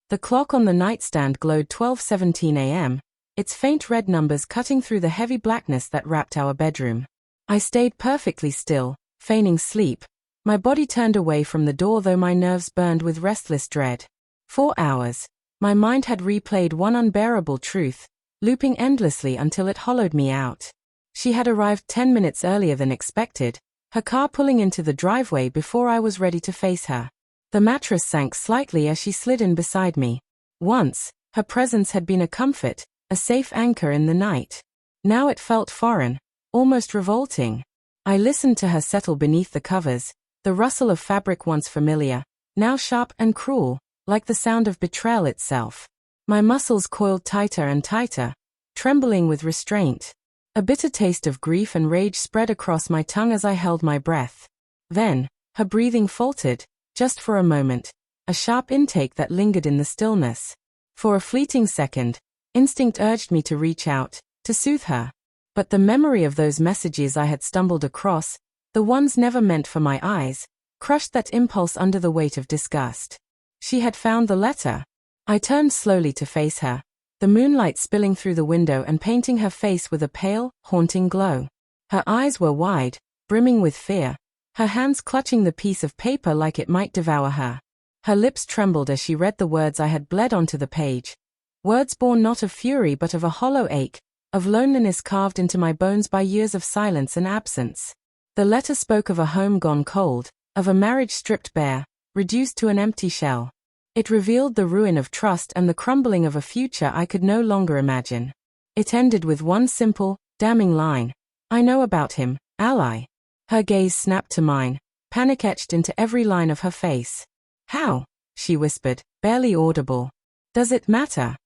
The clock on the nightstand glowed 12:17 a.m., its faint red numbers cutting through the heavy blackness that wrapped our bedroom. I stayed perfectly still, feigning sleep. My body turned away from the door though my nerves burned with restless dread. 4 hours. My mind had replayed one unbearable truth, looping endlessly until it hollowed me out. She had arrived 10 minutes earlier than expected, her car pulling into the driveway before I was ready to face her. The mattress sank slightly as she slid in beside me. Once, her presence had been a comfort, a safe anchor in the night. Now it felt foreign, almost revolting. I listened to her settle beneath the covers, the rustle of fabric once familiar, now sharp and cruel, like the sound of betrayal itself. My muscles coiled tighter and tighter, trembling with restraint. A bitter taste of grief and rage spread across my tongue as I held my breath. Then, her breathing faltered, just for a moment, a sharp intake that lingered in the stillness. For a fleeting second, instinct urged me to reach out, to soothe her. But the memory of those messages I had stumbled across, the ones never meant for my eyes, crushed that impulse under the weight of disgust. She had found the letter. I turned slowly to face her, the moonlight spilling through the window and painting her face with a pale, haunting glow. Her eyes were wide, brimming with fear, her hands clutching the piece of paper like it might devour her. Her lips trembled as she read the words I had bled onto the page. Words born not of fury but of a hollow ache, of loneliness carved into my bones by years of silence and absence. The letter spoke of a home gone cold, of a marriage stripped bare, reduced to an empty shell. It revealed the ruin of trust and the crumbling of a future I could no longer imagine. It ended with one simple, damning line. "I know about him, ally." Her gaze snapped to mine, panic etched into every line of her face. "How?" she whispered, barely audible. "Does it matter?"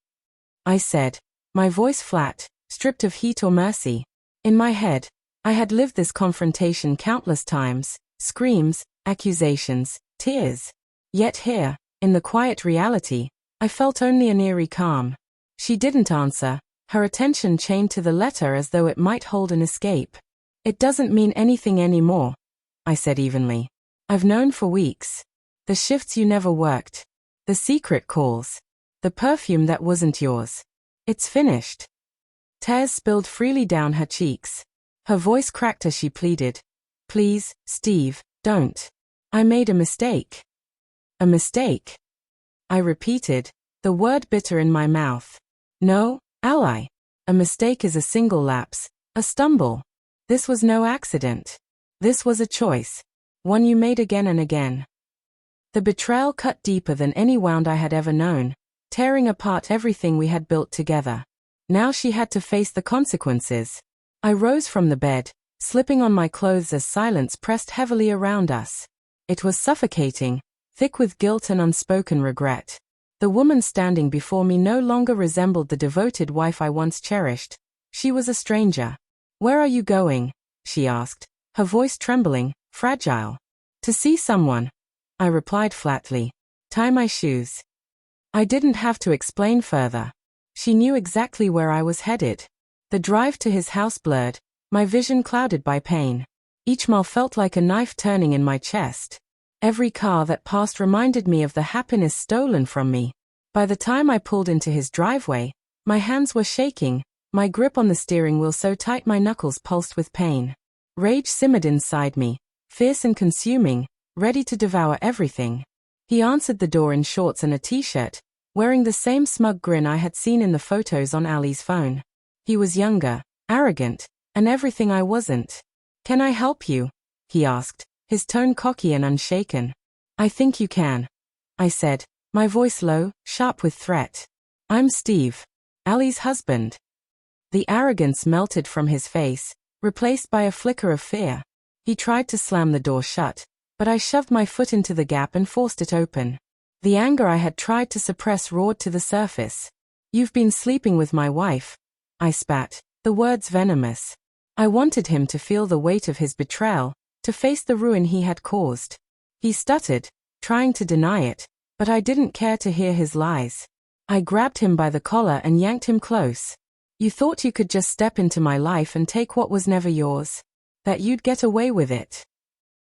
I said, my voice flat, stripped of heat or mercy. In my head, I had lived this confrontation countless times, screams, accusations, tears. Yet here, in the quiet reality, I felt only an eerie calm. She didn't answer, her attention chained to the letter as though it might hold an escape. "It doesn't mean anything anymore," I said evenly. "I've known for weeks. The shifts you never worked. The secret calls. The perfume that wasn't yours. It's finished." Tears spilled freely down her cheeks. Her voice cracked as she pleaded. "Please, Steve, don't. I made a mistake." "A mistake?" I repeated, the word bitter in my mouth. "No, ally. A mistake is a single lapse, a stumble. This was no accident. This was a choice. One you made again and again." The betrayal cut deeper than any wound I had ever known, tearing apart everything we had built together. Now she had to face the consequences. I rose from the bed, slipping on my clothes as silence pressed heavily around us. It was suffocating, thick with guilt and unspoken regret. The woman standing before me no longer resembled the devoted wife I once cherished. She was a stranger. "Where are you going?" she asked, her voice trembling, fragile. "To see someone," I replied flatly. "Tie my shoes." I didn't have to explain further. She knew exactly where I was headed. The drive to his house blurred, my vision clouded by pain. Each mile felt like a knife turning in my chest. Every car that passed reminded me of the happiness stolen from me. By the time I pulled into his driveway, my hands were shaking, my grip on the steering wheel so tight my knuckles pulsed with pain. Rage simmered inside me, fierce and consuming, ready to devour everything. He answered the door in shorts and a t-shirt, wearing the same smug grin I had seen in the photos on Ali's phone. He was younger, arrogant, and everything I wasn't. "Can I help you?" he asked, his tone cocky and unshaken. "I think you can," I said, my voice low, sharp with threat. "I'm Steve, Ali's husband." The arrogance melted from his face, replaced by a flicker of fear. He tried to slam the door shut, but I shoved my foot into the gap and forced it open. The anger I had tried to suppress roared to the surface. "You've been sleeping with my wife," I spat, the words venomous. I wanted him to feel the weight of his betrayal, to face the ruin he had caused. He stuttered, trying to deny it, but I didn't care to hear his lies. I grabbed him by the collar and yanked him close. "You thought you could just step into my life and take what was never yours? That you'd get away with it?"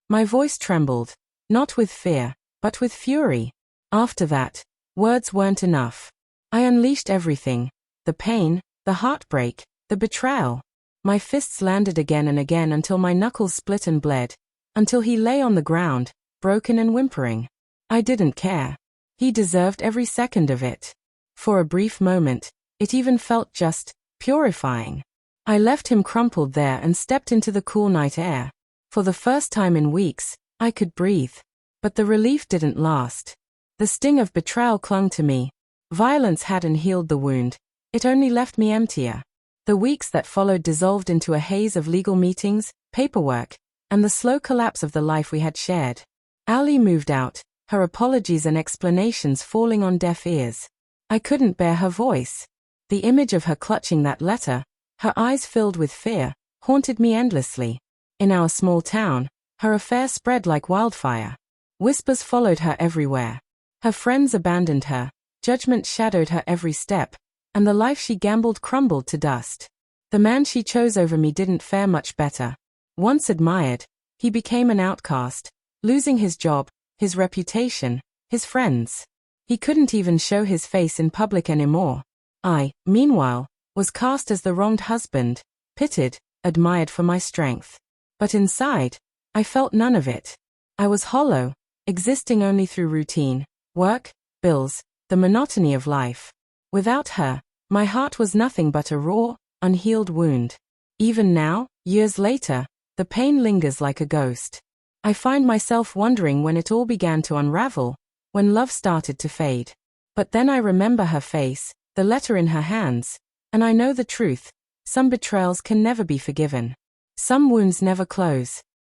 My voice trembled, not with fear, but with fury. After that, Words weren't enough. I unleashed everything. The pain, the heartbreak, the betrayal. My fists landed again and again until my knuckles split and bled, until he lay on the ground, broken and whimpering. I didn't care. He deserved every second of it. For a brief moment, it even felt just purifying. I left him crumpled there and stepped into the cool night air. For the first time in weeks, I could breathe. But the relief didn't last. The sting of betrayal clung to me. Violence hadn't healed the wound. It only left me emptier. The weeks that followed dissolved into a haze of legal meetings, paperwork, and the slow collapse of the life we had shared. Ali moved out, her apologies and explanations falling on deaf ears. I couldn't bear her voice. The image of her clutching that letter, her eyes filled with fear, haunted me endlessly. In our small town, her affair spread like wildfire. Whispers followed her everywhere. Her friends abandoned her, judgment shadowed her every step, and the life she gambled crumbled to dust. The man she chose over me didn't fare much better. Once admired, he became an outcast, losing his job, his reputation, his friends. He couldn't even show his face in public anymore. I, meanwhile, was cast as the wronged husband, pitied, admired for my strength. But inside, I felt none of it. I was hollow, existing only through routine, work, bills, the monotony of life. Without her, my heart was nothing but a raw, unhealed wound. Even now, years later, the pain lingers like a ghost. I find myself wondering when it all began to unravel, when love started to fade. But then I remember her face, the letter in her hands, and I know the truth. Some betrayals can never be forgiven. Some wounds never close.